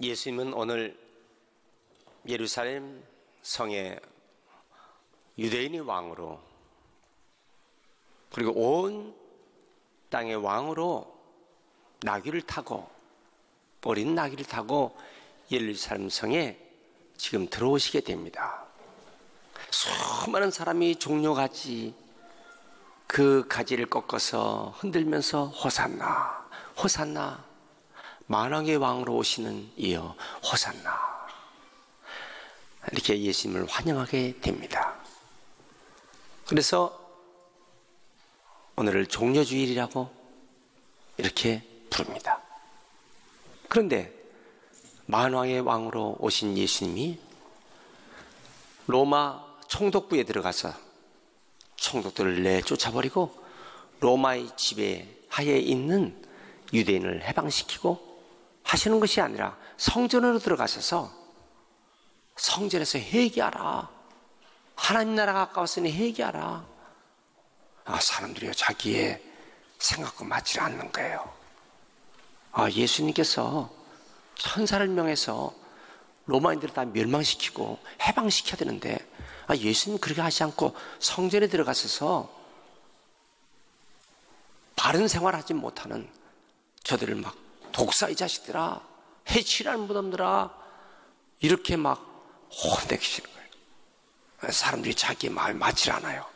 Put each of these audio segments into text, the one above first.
예수님은 오늘 예루살렘 성에 유대인의 왕으로, 그리고 온 땅의 왕으로 나귀를 타고, 어린 나귀를 타고 예루살렘 성에 지금 들어오시게 됩니다. 수많은 사람이 종려가지, 그 가지를 꺾어서 흔들면서 호산나 호산나, 만왕의 왕으로 오시는 이여 호산나, 이렇게 예수님을 환영하게 됩니다. 그래서 오늘을 종려주일이라고 이렇게 부릅니다. 그런데 만왕의 왕으로 오신 예수님이 로마 총독부에 들어가서 총독들을 내쫓아버리고 로마의 지배하에 있는 유대인을 해방시키고 하시는 것이 아니라 성전으로 들어가셔서 성전에서 회개하라, 하나님 나라가 가까웠으니 회개하라. 사람들이요, 자기의 생각과 맞지 않는 거예요. 예수님께서 천사를 명해서 로마인들을 다 멸망시키고 해방시켜야 되는데, 예수님 그렇게 하지 않고 성전에 들어가셔서 바른 생활하지 못하는 저들을 막 독사의 자식들아, 해치라는 무덤들아, 이렇게 막 혼내키시는 거예요. 사람들이 자기의 마음에 맞지 않아요.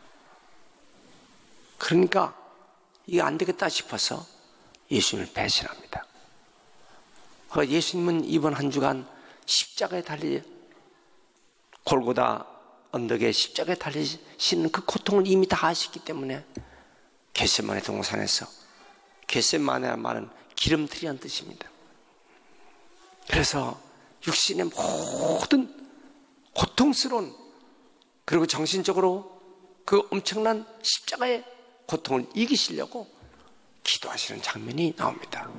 그러니까 이게 안 되겠다 싶어서 예수님을 배신합니다. 예수님은 이번 한 주간 십자가에 달리, 골고다 언덕에 십자가에 달리시는 그 고통을 이미 다 아시기 때문에 겟세마네 동산에서, 겟세마네라는 말은 기름틀이라는 뜻입니다. 그래서 육신의 모든 고통스러운, 그리고 정신적으로 그 엄청난 십자가의 고통을 이기시려고 기도하시는 장면이 나옵니다.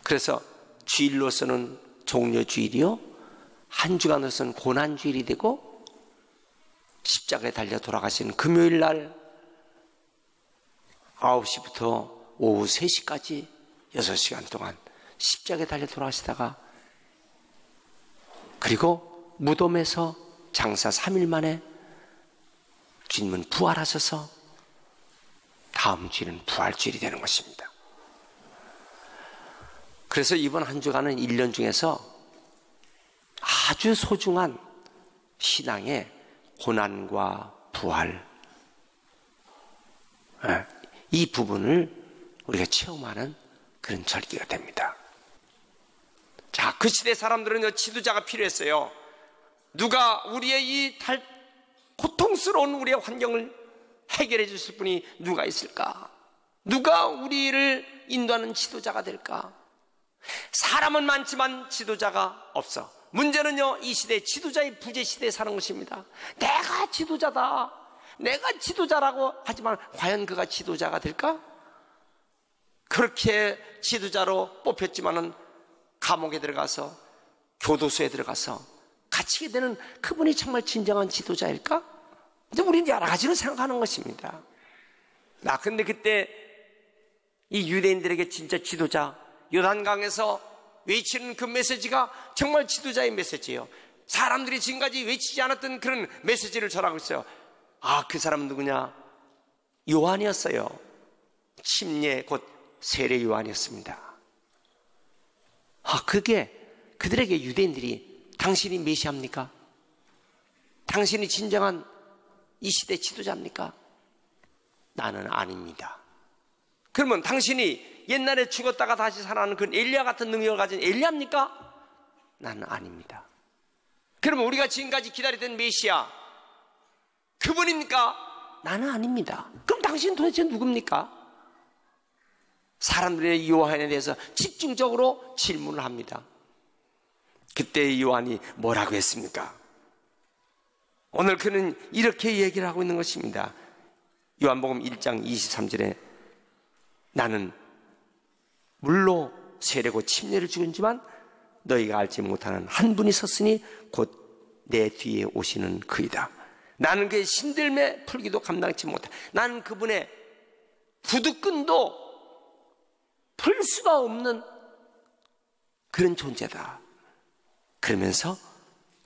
그래서 주일로서는 종려주일이요, 한 주간으로서는 고난주일이 되고, 십자가에 달려 돌아가시는 금요일 날 9시부터 오후 3시까지 6시간 동안 십자가에 달려 돌아가시다가, 그리고 무덤에서 장사 3일 만에 주님은 부활하셔서 다음 주일은 부활주일이 되는 것입니다. 그래서 이번 한 주간은 1년 중에서 아주 소중한 신앙의 고난과 부활, 이 부분을 우리가 체험하는 그런 절기가 됩니다. 자, 그 시대 사람들은 지도자가 필요했어요. 누가 우리의 이 고통스러운 우리의 환경을 해결해 주실 분이 누가 있을까? 누가 우리를 인도하는 지도자가 될까? 사람은 많지만 지도자가 없어. 문제는요, 이 시대 지도자의 부재 시대에 사는 것입니다. 내가 지도자다, 내가 지도자라고 하지만 과연 그가 지도자가 될까? 그렇게 지도자로 뽑혔지만은 감옥에 들어가서, 교도소에 들어가서 갇히게 되는 그분이 정말 진정한 지도자일까? 근데 우리는 여러 가지로 생각하는 것입니다. 근데 그때 이 유대인들에게 진짜 지도자, 요단강에서 외치는 그 메시지가 정말 지도자의 메시지예요. 사람들이 지금까지 외치지 않았던 그런 메시지를 전하고 있어요. 그 사람은 누구냐? 요한이었어요. 침례 곧 세례 요한이었습니다. 그게 그들에게, 유대인들이 당신이 메시아입니까? 당신이 진정한 이 시대 지도자입니까? 나는 아닙니다. 그러면 당신이 옛날에 죽었다가 다시 살아나는 그 엘리야 같은 능력을 가진 엘리야입니까? 나는 아닙니다. 그러면 우리가 지금까지 기다렸던 메시아, 그분입니까? 나는 아닙니다. 그럼 당신은 도대체 누굽니까? 사람들의 요한에 대해서 집중적으로 질문을 합니다. 그때 요한이 뭐라고 했습니까? 오늘 그는 이렇게 얘기를 하고 있는 것입니다. 요한복음 1장 23절에 나는 물로 세례고 침례를 주었지만 너희가 알지 못하는 한 분이 섰으니 곧 내 뒤에 오시는 그이다. 나는 그의 신들매 풀기도 감당치 못해. 나는 그분의 부두끈도 풀 수가 없는 그런 존재다. 그러면서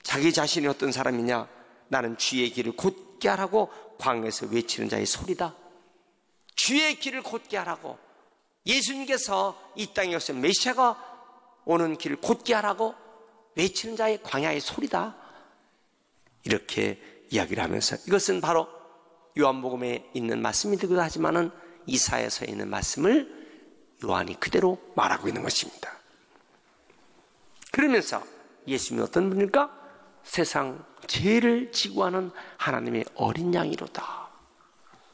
자기 자신이 어떤 사람이냐? 나는 주의 길을 곧게 하라고 광야에서 외치는 자의 소리다. 주의 길을 곧게 하라고, 예수님께서 이 땅에 오셔서 메시아가 오는 길을 곧게 하라고 외치는 자의 광야의 소리다. 이렇게 이야기를 하면서, 이것은 바로 요한복음에 있는 말씀이기도 하지만은 이사야서에 있는 말씀을 요한이 그대로 말하고 있는 것입니다. 그러면서 예수님은 어떤 분일까? 세상 죄를 지고 하는 하나님의 어린 양이로다.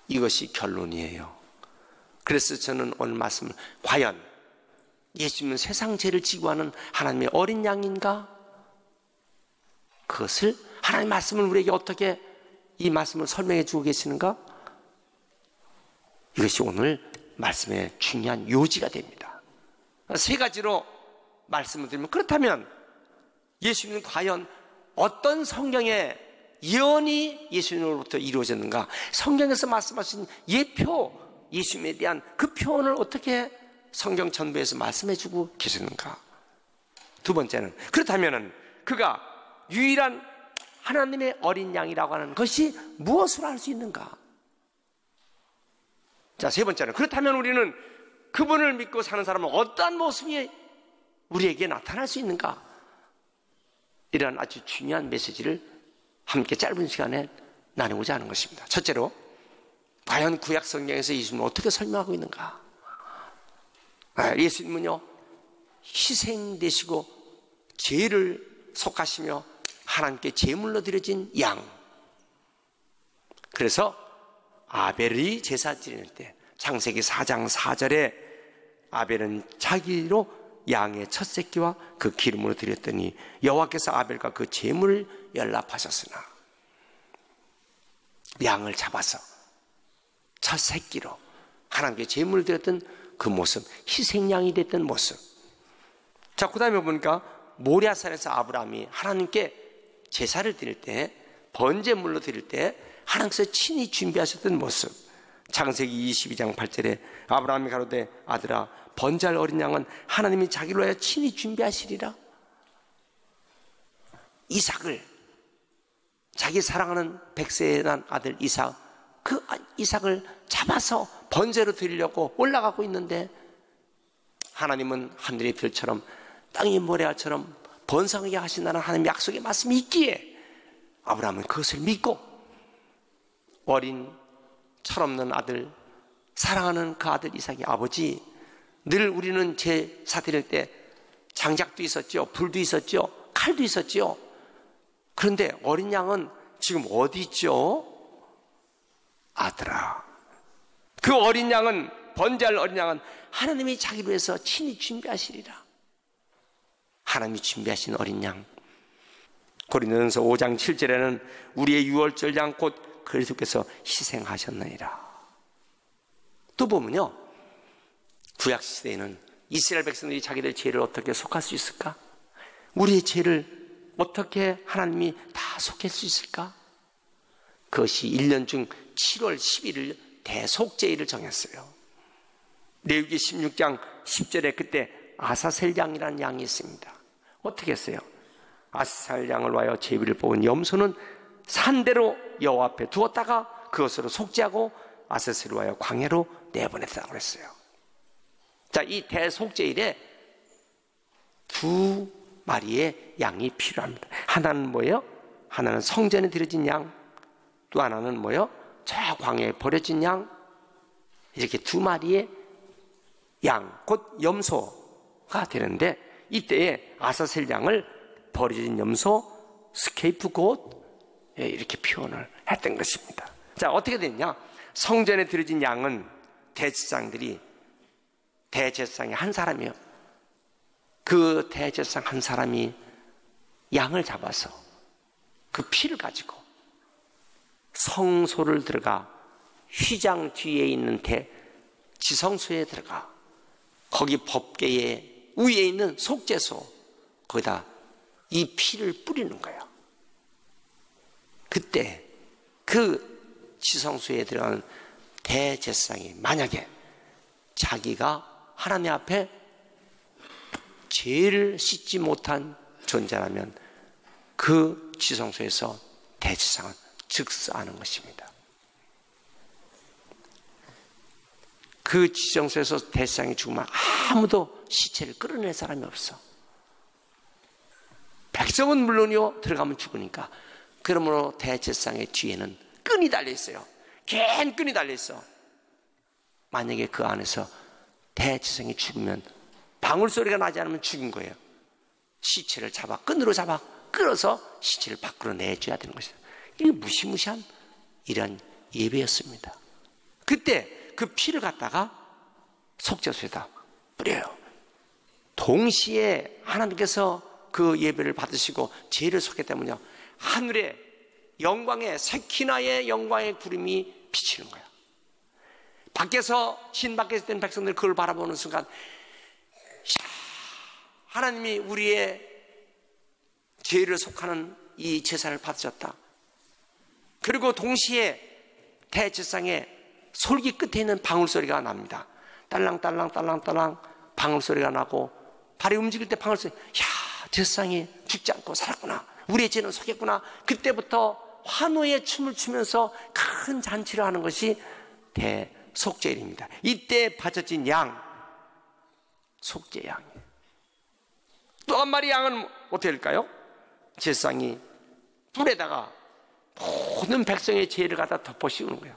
이것이 결론이에요. 그래서 저는 오늘 말씀을, 과연 예수님은 세상 죄를 지고 하는 하나님의 어린 양인가? 그것을, 하나님의 말씀을 우리에게 어떻게 이 말씀을 설명해 주고 계시는가? 이것이 오늘 말씀의 중요한 요지가 됩니다. 세 가지로 말씀을 드리면, 그렇다면 예수님은 과연 어떤 성경의 예언이 예수님으로부터 이루어졌는가? 성경에서 말씀하신 예표, 예수님에 대한 그 표현을 어떻게 성경 전부에서 말씀해 주고 계시는가? 두 번째는, 그렇다면 그가 유일한 하나님의 어린 양이라고 하는 것이 무엇으로 할 수 있는가? 자, 세 번째는, 그렇다면 우리는 그분을 믿고 사는 사람은 어떠한 모습이 우리에게 나타날 수 있는가? 이런 아주 중요한 메시지를 함께 짧은 시간에 나누고자 하는 것입니다. 첫째로, 과연 구약 성경에서 예수님을 어떻게 설명하고 있는가? 예수님은요, 희생되시고 죄를 속하시며 하나님께 제물로 드려진 양. 그래서 아벨이 제사 드릴 때 창세기 4장 4절에 아벨은 자기로 양의 첫 새끼와 그 기름으로 드렸더니 여호와께서 아벨과 그 제물을 연락하셨으나, 양을 잡아서 첫 새끼로 하나님께 제물을 드렸던 그 모습, 희생양이 됐던 모습. 자, 그 다음에 보니까 모리아산에서 아브라함이 하나님께 제사를 드릴 때, 번제물로 드릴 때 하나님께서 친히 준비하셨던 모습. 창세기 22장 8절에 아브라함이 가로되 아들아, 번제할 어린 양은 하나님이 자기로 하여 친히 준비하시리라. 이삭을, 자기 사랑하는 100세에 난 아들 이삭, 그 이삭을 잡아서 번제로 드리려고 올라가고 있는데, 하나님은 하늘의 별처럼 땅의 모래알처럼 번성하게 하신다는 하나님의 약속의 말씀이 있기에 아브라함은 그것을 믿고 어린 철없는 아들, 사랑하는 그 아들 이삭이, 아버지, 늘 우리는 제사 드릴 때 장작도 있었죠, 불도 있었죠, 칼도 있었죠. 그런데 어린 양은 지금 어디 있죠? 아들아, 그 어린 양은, 번제할 어린 양은 하나님이 자기로 해서 친히 준비하시리라. 하나님이 준비하신 어린 양. 고린도전서 5장 7절에는 우리의 유월절 양 곧 그리스도께서 희생하셨느니라. 또 보면요, 구약시대에는 이스라엘 백성들이 자기들 죄를 어떻게 속할 수 있을까? 우리의 죄를 어떻게 하나님이 다 속할 수 있을까? 그것이 1년 중 7월 11일 대속죄일을 정했어요. 레위기 16장 10절에 그때 아사셀 양이라는 양이 있습니다. 어떻게 했어요? 아사셀 양을 위하여 제비를 뽑은 염소는 산대로 여호와 앞에 두었다가 그것으로 속죄하고 아사셀을 위하여 광야로 내보냈다고 그랬어요. 자, 이 대속죄일에 두 마리의 양이 필요합니다. 하나는 뭐예요? 하나는 성전에 드려진 양, 또 하나는 뭐예요? 저 광야에 버려진 양. 이렇게 두 마리의 양, 곧 염소가 되는데, 이때에 아사셀 양을 버려진 염소, 스케이프곶, 이렇게 표현을 했던 것입니다. 자, 어떻게 됐냐? 성전에 드려진 양은 대제사장들이, 대제사장이 한 사람이요, 그 대제사장 한 사람이 양을 잡아서 그 피를 가지고 성소를 들어가 휘장 뒤에 있는 지성소에 들어가 거기 법궤의 위에 있는 속죄소, 거기다 이 피를 뿌리는 거예요. 그때 그 지성소에 들어가는 대제사장이 만약에 자기가 하나님 앞에 죄를 씻지 못한 존재라면 그 지성소에서 대제사장은 즉사하는 것입니다. 그 지성소에서 대제사장이 죽으면 아무도 시체를 끌어낼 사람이 없어. 백성은 물론이요, 들어가면 죽으니까. 그러므로 대제사장의 뒤에는 끈이 달려있어요. 긴 끈이 달려있어. 만약에 그 안에서 대제사장이 죽으면 방울소리가 나지 않으면 죽은 거예요. 시체를 잡아, 끈으로 잡아 끌어서 시체를 밖으로 내줘야 되는 것이다. 이게 무시무시한 이런 예배였습니다. 그때 그 피를 갖다가 속죄소에다 뿌려요. 동시에 하나님께서 그 예배를 받으시고 죄를 속기 때문에 하늘에 영광의 세키나의 영광의 구름이 비치는 거야. 밖에서 진 밖에서 있던 백성들이 그걸 바라보는 순간 하나님이 우리의 죄를 속하는 이 제사를 받으셨다. 그리고 동시에 대제사장의 솔기 끝에 있는 방울소리가 납니다. 딸랑딸랑딸랑딸랑 방울소리가 나고 발이 움직일 때 방울소리, 야, 제사장이 죽지 않고 살았구나, 우리의 죄는 속였구나. 그때부터 환호의 춤을 추면서 큰 잔치를 하는 것이 대속죄일입니다. 이때 바쳐진 양, 속죄양이에요. 또 한 마리 양은 어떻게 될까요? 제사장이 불에다가 모든 백성의 죄를 갖다 덮어 씌우는 거예요.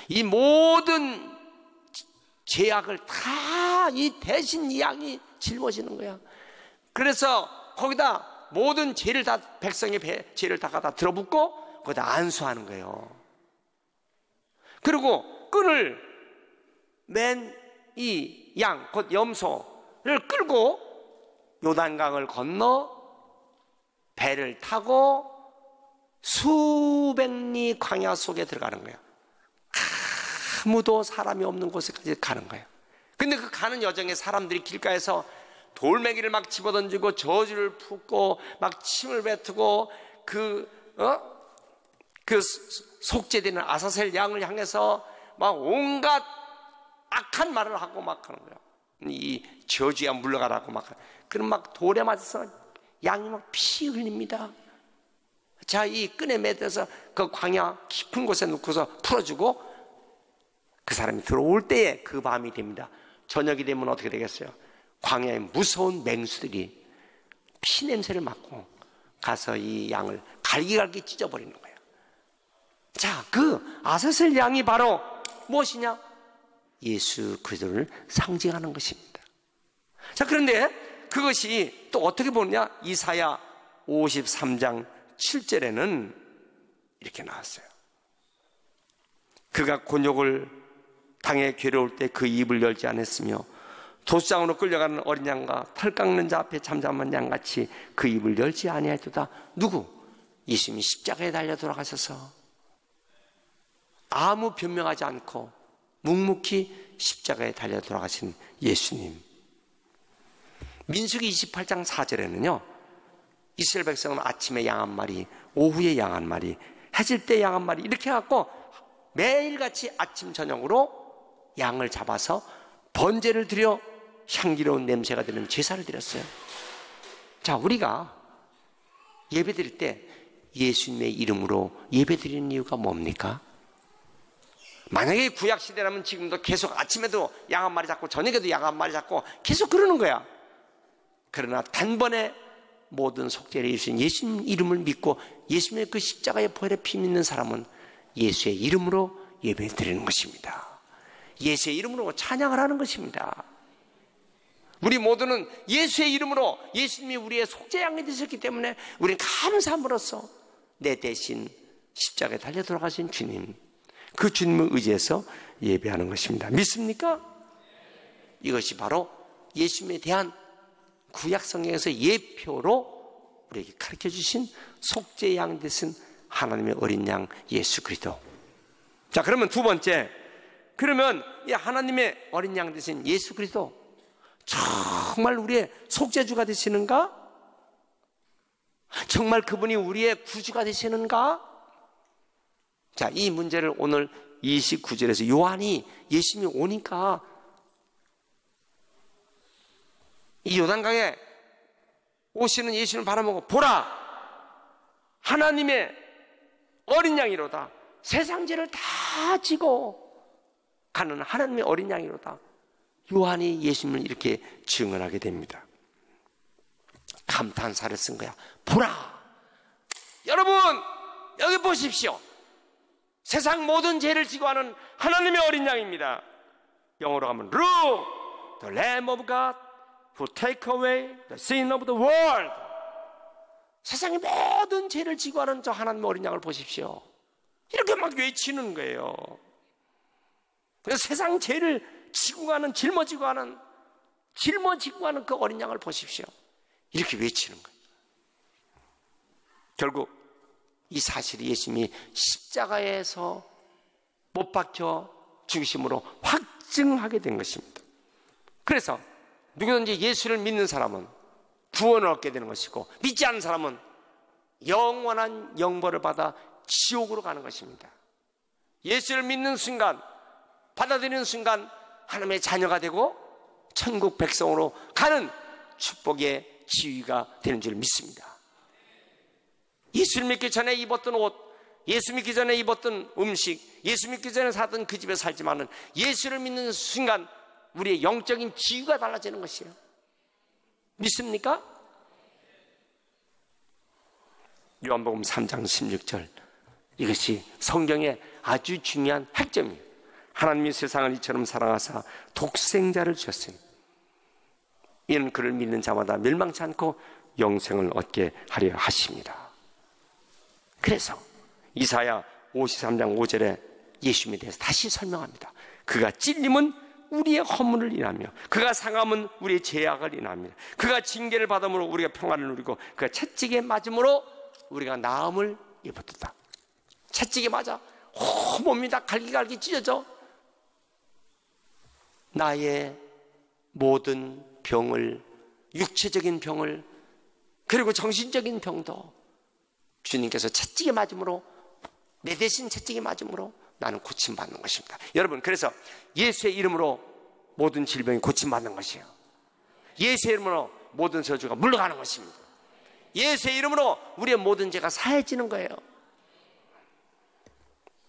이 모든 죄악을 다 이 대신 이 양이 짊어지는 거야. 그래서 거기다 모든 죄를 다, 백성의 죄를 다 갖다 들어붓고 거기다 안수하는 거예요. 그리고 끈을 맨 이 양, 곧 염소를 끌고 요단강을 건너 배를 타고 수백리 광야 속에 들어가는 거예요. 아무도 사람이 없는 곳에까지 가는 거예요. 근데 그 가는 여정에 사람들이 길가에서 돌멩이를 막 집어던지고 저주를 붓고 막 침을 뱉고 그 속죄되는 아사셀 양을 향해서 막 온갖 악한 말을 하고 막 하는 거예요. 이 저주야 물러가라고 막. 그럼 막 돌에 맞아서 양이 막 피 흘립니다. 자, 이 끈에 매달려서 그 광야 깊은 곳에 놓고서 풀어주고 그 사람이 들어올 때에 그 밤이 됩니다. 저녁이 되면 어떻게 되겠어요? 광야에 무서운 맹수들이 피 냄새를 맡고 가서 이 양을 갈기갈기 찢어버리는 거예요. 자, 그 아사셀 양이 바로 무엇이냐? 예수 그리스도를 상징하는 것입니다. 자, 그런데 그것이 또 어떻게 보느냐? 이사야 53장 7절에는 이렇게 나왔어요. 그가 곤욕을 당해 괴로울 때 그 입을 열지 않았으며 도수장으로 끌려가는 어린 양과 털 깎는 자 앞에 잠잠한 양같이 그 입을 열지 아니하였도다. 누구? 예수님이 십자가에 달려 돌아가셔서 아무 변명하지 않고 묵묵히 십자가에 달려 돌아가신 예수님. 민수기 28장 4절에는요 이스라엘 백성은 아침에 양 한 마리, 오후에 양 한 마리, 해질 때 양 한 마리 이렇게 해갖고 매일같이 아침 저녁으로 양을 잡아서 번제를 드려 향기로운 냄새가 되는 제사를 드렸어요. 자, 우리가 예배 드릴 때 예수님의 이름으로 예배 드리는 이유가 뭡니까? 만약에 구약 시대라면 지금도 계속 아침에도 양 한 마리 잡고 저녁에도 양 한 마리 잡고 계속 그러는 거야. 그러나 단번에 모든 속죄를 이루신 예수님 이름을 믿고 예수님의 그 십자가의 보혈의 피 믿는 사람은 예수의 이름으로 예배 드리는 것입니다. 예수의 이름으로 찬양을 하는 것입니다. 우리 모두는 예수의 이름으로 예수님이 우리의 속죄양이 되셨기 때문에 우리는 감사함으로써 내 대신 십자가에 달려 돌아가신 주님, 그 주님을 의지해서 예배하는 것입니다. 믿습니까? 이것이 바로 예수님에 대한 구약성경에서 예표로 우리에게 가르쳐 주신 속죄양 되신 하나님의 어린 양 예수 그리스도. 자, 그러면 두 번째, 그러면 이 하나님의 어린 양 되신 예수 그리스도 정말 우리의 속죄주가 되시는가? 정말 그분이 우리의 구주가 되시는가? 자, 이 문제를 오늘 29절에서 요한이 예수님이 오니까 이 요단강에 오시는 예수님을 바라보고 보라, 하나님의 어린 양이로다. 세상 죄를 다 지고 가는 하나님의 어린 양이로다. 요한이 예수님을 이렇게 증언하게 됩니다. 감탄사를 쓴 거야. 보라, 여러분 여기 보십시오. 세상 모든 죄를 지고 하는 하나님의 어린 양입니다. 영어로 하면 Look, the Lamb of God who take away the sin of the world. 세상의 모든 죄를 지고 하는 저 하나님의 어린 양을 보십시오. 이렇게 막 외치는 거예요. 그래서 세상 죄를 지고 가는, 짊어지고 가는 그 어린 양을 보십시오. 이렇게 외치는 거예요. 결국 이 사실이 예수님이 십자가에서 못 박혀 죽으심으로 확증하게 된 것입니다. 그래서 누구든지 예수를 믿는 사람은 구원을 얻게 되는 것이고, 믿지 않는 사람은 영원한 영벌을 받아 지옥으로 가는 것입니다. 예수를 믿는 순간, 받아들이는 순간 하나님의 자녀가 되고 천국 백성으로 가는 축복의 지위가 되는 줄 믿습니다. 예수를 믿기 전에 입었던 옷, 예수 믿기 전에 입었던 음식, 예수 믿기 전에 살던 그 집에 살지만은 예수를 믿는 순간 우리의 영적인 지위가 달라지는 것이에요. 믿습니까? 요한복음 3장 16절, 이것이 성경의 아주 중요한 핵점이에요. 하나님이 세상을 이처럼 사랑하사 독생자를 주셨으니 이는 그를 믿는 자마다 멸망치 않고 영생을 얻게 하려 하십니다. 그래서 이사야 53장 5절에 예수님에 대해서 다시 설명합니다. 그가 찔림은 우리의 허물을 인하며 그가 상함은 우리의 죄악을 인합니다. 그가 징계를 받음으로 우리가 평안을 누리고 그가 채찍에 맞음으로 우리가 나음을 입었다. 채찍에 맞아 몸이 다 갈기갈기 찢어져 나의 모든 병을, 육체적인 병을, 그리고 정신적인 병도 주님께서 채찍에 맞음으로, 내 대신 채찍에 맞음으로 나는 고침받는 것입니다. 여러분, 그래서 예수의 이름으로 모든 질병이 고침받는 것이에요. 예수의 이름으로 모든 저주가 물러가는 것입니다. 예수의 이름으로 우리의 모든 죄가 사해지는 거예요.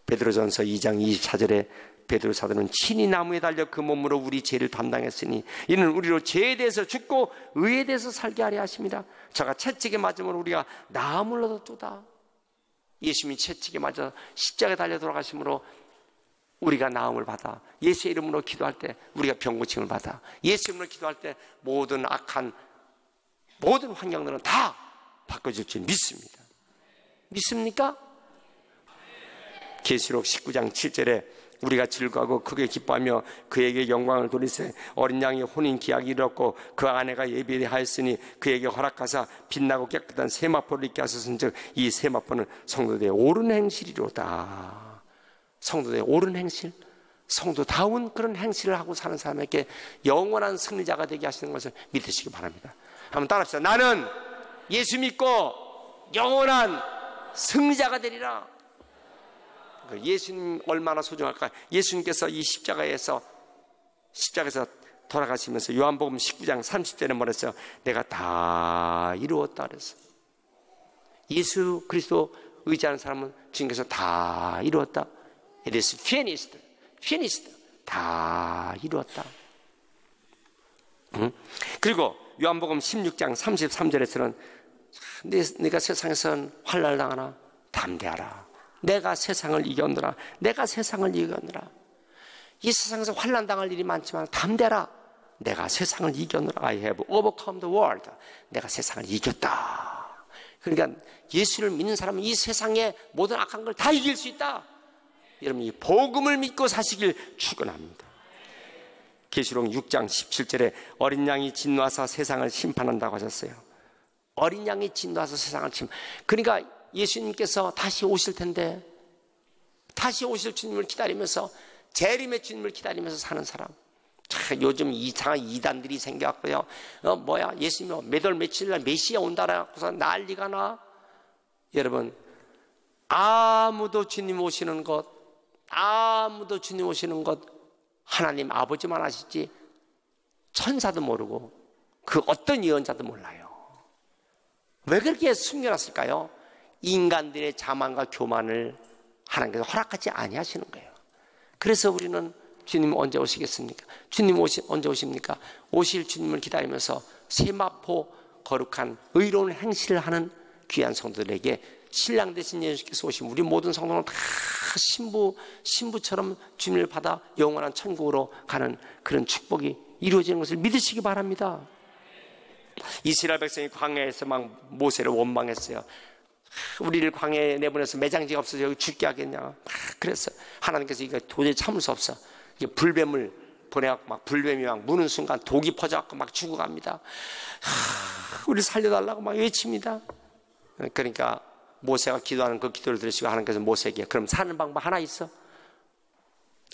베드로전서 2장 24절에 베드로 사도는 친히 나무에 달려 그 몸으로 우리 죄를 담당했으니 이는 우리로 죄에 대해서 죽고 의에 대해서 살게 하려 하십니다. 저가 채찍에 맞음으로 우리가 나음을 얻었도다. 예수님이 채찍에 맞아 십자가에 달려 돌아가심으로 우리가 나음을 받아 예수의 이름으로 기도할 때 우리가 병고침을 받아 예수 이름으로 기도할 때 모든 악한 모든 환경들은 다 바꿔줄 줄 믿습니다. 믿습니까? 계시록 19장 7절에 우리가 즐거워하고 크게 기뻐하며 그에게 영광을 돌리세 어린 양이 혼인 기약이 이르렀고 그 아내가 예비하였으니 그에게 허락하사 빛나고 깨끗한 세마포를 입게 하셨은즉 이 세마포는 성도들의 옳은 행실이로다. 성도들의 옳은 행실, 성도다운 그런 행실을 하고 사는 사람에게 영원한 승리자가 되게 하시는 것을 믿으시기 바랍니다. 한번 따라합시다. 나는 예수 믿고 영원한 승리자가 되리라. 예수님 얼마나 소중할까? 예수님께서 이 십자가에서 돌아가시면서 요한복음 19장 30절에 말했어요. 내가 다 이루었다 그랬어요. 예수 그리스도 의지하는 사람은 주님께서 다 이루었다. It is finished. finished. 다 이루었다. 그리고 요한복음 16장 33절에서는 네가 세상에선 환난을 당하나 담대하라. 내가 세상을 이겼노라. 내가 세상을 이겼노라. 이 세상에서 환난 당할 일이 많지만 담대라. 내가 세상을 이겼노라. I have overcome the world. 내가 세상을 이겼다. 그러니까 예수를 믿는 사람은 이 세상의 모든 악한 걸 다 이길 수 있다. 여러분, 이 복음을 믿고 사시길 축원합니다. 계시록 6장 17절에 어린 양이 진노하사 세상을 심판한다고 하셨어요. 어린 양이 진노하사 세상을 그러니까 예수님께서 다시 오실 텐데, 다시 오실 주님을 기다리면서, 재림의 주님을 기다리면서 사는 사람. 자, 요즘 이상한 이단들이 생겨갖고요. 예수님이 몇 월 며칠 날 메시아 온다라고서 난리가 나. 여러분, 아무도 주님 오시는 것, 하나님 아버지만 아시지 천사도 모르고 그 어떤 예언자도 몰라요. 왜 그렇게 숨겨놨을까요? 인간들의 자만과 교만을 하나님께서 허락하지 아니하시는 거예요. 그래서 우리는 주님 언제 오시겠습니까? 주님 언제 오십니까? 오실 주님을 기다리면서 세마포 거룩한 의로운 행실을 하는 귀한 성도들에게 신랑 되신 예수께서 오시면 우리 모든 성도는 다 신부처럼 주님을 받아 영원한 천국으로 가는 그런 축복이 이루어지는 것을 믿으시기 바랍니다. 이스라엘 백성이 광야에서 막 모세를 원망했어요. 우리를 광야에 내보내서 매장지가 없어서 여기 죽게 하겠냐. 그래서 하나님께서 이거 도저히 참을 수 없어. 이게 불뱀을 보내갖고 막 불뱀이 막 무는 순간 독이 퍼져갖고 막 죽어갑니다. 우리 살려달라고 막 외칩니다. 그러니까 모세가 기도하는 그 기도를 들으시고 하나님께서 모세에게 그럼 사는 방법 하나 있어.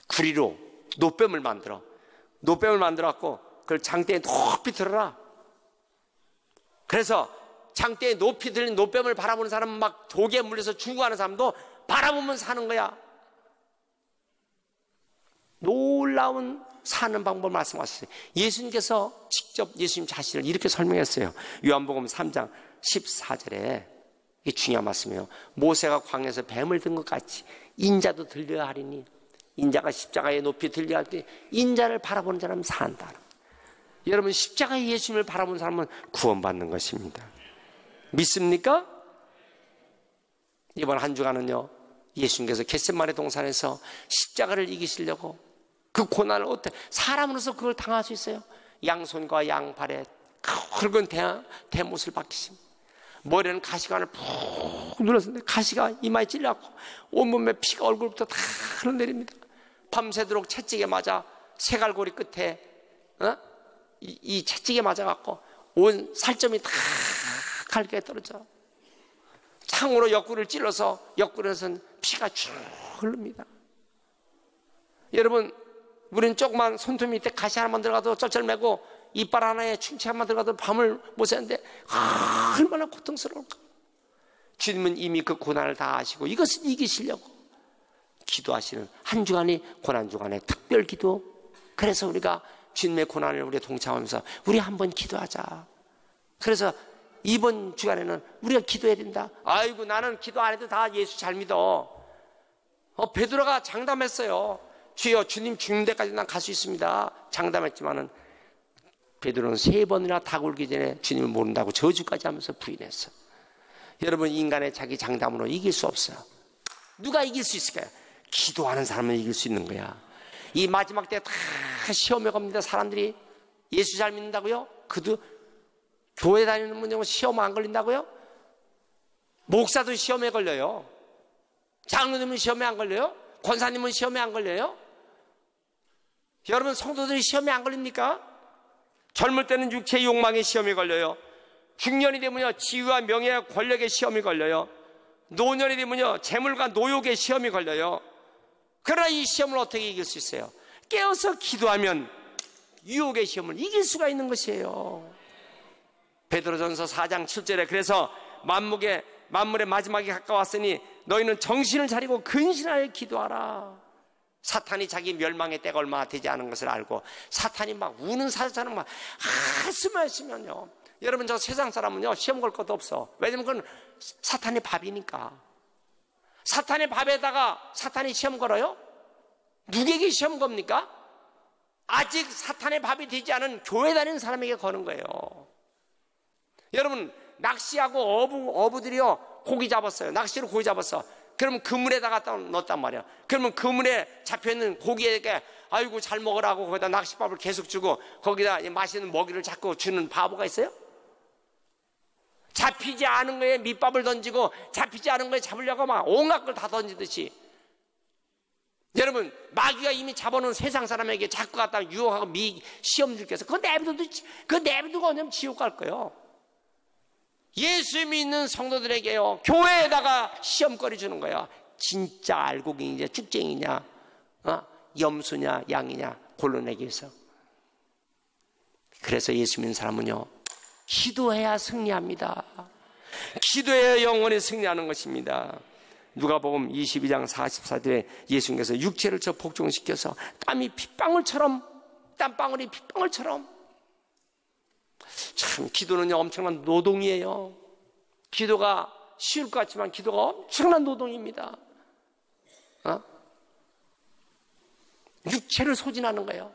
구리로 노뱀을 만들어갖고 그걸 장대에 높이 들어라. 그래서 장대에 높이 들린 노뱀을 바라보는 사람은 막 독에 물려서 죽어가는 사람도 바라보면서 사는 거야. 놀라운 사는 방법을 말씀하셨어요. 예수님께서 직접 예수님 자신을 이렇게 설명했어요. 요한복음 3장 14절에 이게 중요한 말씀이에요. 모세가 광야에서 뱀을 든 것 같이 인자도 들려야 하리니 인자가 십자가에 높이 들려야 할 때 인자를 바라보는 사람은 산다. 여러분 십자가의 예수님을 바라보는 사람은 구원받는 것입니다. 믿습니까? 이번 한 주간은요 예수님께서 겟세마네 동산에서 십자가를 이기시려고 그 고난을 어때 사람으로서 그걸 당할 수 있어요? 양손과 양발에 굵은 대못을 박히십니다. 머리는 가시관을 푹 눌렀는데 가시가 이마에 찔려갖고 온몸에 피가 얼굴부터 다 흘러내립니다. 밤새도록 채찍에 맞아 세갈고리 끝에 이 채찍에 맞아갖고 온 살점이 다 갈게 떨어져. 창으로 옆구리를 찔러서 옆구리에서는 피가 쭉 흐릅니다. 여러분 우리는 조그만 손톱 밑에 가시 하나만 들어가도 쩔쩔매고 이빨 하나에 충치 하나만 들어가도 밤을 못 새는데 얼마나 고통스러울까. 주님은 이미 그 고난을 다 아시고 이것을 이기시려고 기도하시는 한 주간이 고난 주간의 특별 기도. 그래서 우리가 주님의 고난을 우리가 동참하면서 우리 한번 기도하자. 그래서 이번 주간에는 우리가 기도해야 된다. 아이고 나는 기도 안 해도 다 예수 잘 믿어. 베드로가 장담했어요. 주여 주님 죽는 데까지 난 갈 수 있습니다. 장담했지만은 베드로는 3번이나 다 굴기 전에 주님을 모른다고 저주까지 하면서 부인했어. 여러분 인간의 자기 장담으로 이길 수 없어요. 누가 이길 수 있을까요? 기도하는 사람은 이길 수 있는 거야. 이 마지막 때 다 시험에 겁니다. 사람들이 예수 잘 믿는다고요? 그도 교회 다니는 분들은 시험 안 걸린다고요? 목사도 시험에 걸려요. 장로님은 시험에 안 걸려요? 권사님은 시험에 안 걸려요? 여러분 성도들이 시험에 안 걸립니까? 젊을 때는 육체의 욕망에 시험이 걸려요. 중년이 되면요 지위와 명예와 권력의 시험이 걸려요. 노년이 되면요 재물과 노욕의 시험이 걸려요. 그러나 이 시험을 어떻게 이길 수 있어요? 깨어서 기도하면 유혹의 시험을 이길 수가 있는 것이에요. 베드로전서 4장 7절에 그래서 만물의 마지막이 가까웠으니 너희는 정신을 차리고 근신하여 기도하라. 사탄이 자기 멸망의 때가 얼마 되지 않은 것을 알고 사탄이 막 우는 사자처럼 막 한숨을 쉬면요 여러분 저 세상 사람은요 시험 걸 것도 없어. 왜냐면 그건 사탄의 밥이니까. 사탄의 밥에다가 사탄이 시험 걸어요? 누구에게 시험 겁니까? 아직 사탄의 밥이 되지 않은 교회 다니는 사람에게 거는 거예요. 여러분 낚시하고 어부들이요 고기 잡았어요. 낚시로 고기 잡았어. 그러면 그물에다가 넣었단 말이야. 그러면 그물에 잡혀있는 고기에게 아이고 잘 먹으라고 거기다 낚시밥을 계속 주고 거기다 맛있는 먹이를 자꾸 주는 바보가 있어요? 잡히지 않은 거에 밑밥을 던지고 잡히지 않은 거에 잡으려고 막 온갖 걸 다 던지듯이 여러분 마귀가 이미 잡아놓은 세상 사람에게 자꾸 갖다 유혹하고 시험 줄게서 그거 내비두고 그냥 지옥 갈 거예요. 예수 믿는 성도들에게요 교회에다가 시험거리 주는 거야. 진짜 알곡이냐 쭉쟁이냐 염소냐 양이냐 골라내기 위해서. 그래서 예수 믿는 사람은요 기도해야 승리합니다. 기도해야 영원히 승리하는 것입니다. 누가복음 22장 44절에 예수님께서 육체를 저 복종시켜서 땀방울이 핏방울처럼 참 기도는요 엄청난 노동이에요. 기도가 쉬울 것 같지만 기도가 엄청난 노동입니다. 육체를 소진하는 거예요.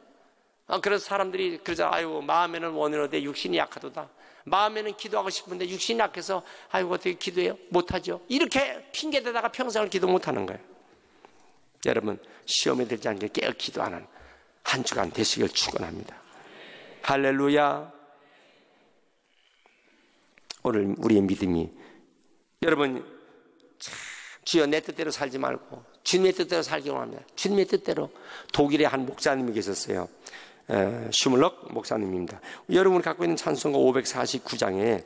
그래서 사람들이 그러잖아. 아이고 마음에는 원해는데 육신이 약하도다. 마음에는 기도하고 싶은데 육신이 약해서 아이고 어떻게 기도해요? 못하죠. 이렇게 핑계대다가 평생을 기도 못하는 거예요. 여러분 시험에 들지 않게 깨어 기도하는 한 주간 되시길 축원합니다. 할렐루야. 오늘 우리의 믿음이 여러분 주여 내 뜻대로 살지 말고 주님의 뜻대로 살기 원합니다. 주님의 뜻대로. 독일의 한 목사님이 계셨어요. 슈물럭 목사님입니다. 여러분이 갖고 있는 찬송가 549장에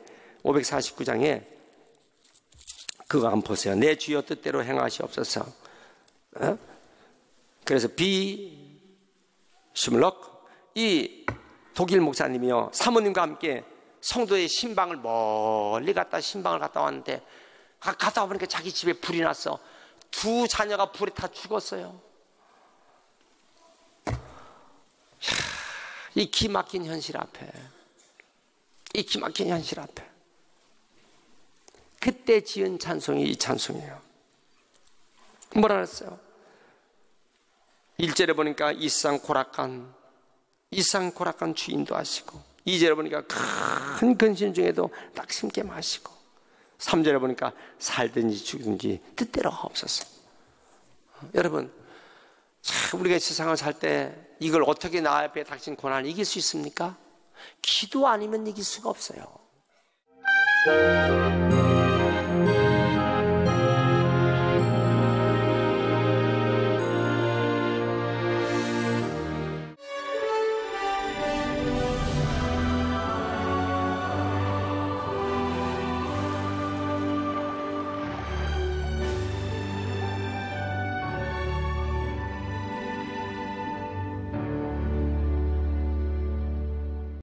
그거 한번 보세요. 내 주여 뜻대로 행하시옵소서. 그래서 슈물럭 이 독일 목사님이요 사모님과 함께 성도의 신방을 멀리 신방을 갔다 왔는데 갔다 와보니까 자기 집에 불이 났어. 두 자녀가 불에 다 죽었어요. 이 기막힌 현실 앞에 그때 지은 찬송이 이 찬송이에요. 뭐라 그랬어요? 1절에 보니까 이상코락한 주인도 하시고 2절에 보니까 큰 근심 중에도 딱 심게 마시고 3절에 보니까 살든지 죽든지 뜻대로 하옵소서. 여러분 우리가 세상을 살 때 이걸 어떻게 나 앞에 닥친 고난을 이길 수 있습니까? 기도 아니면 이길 수가 없어요.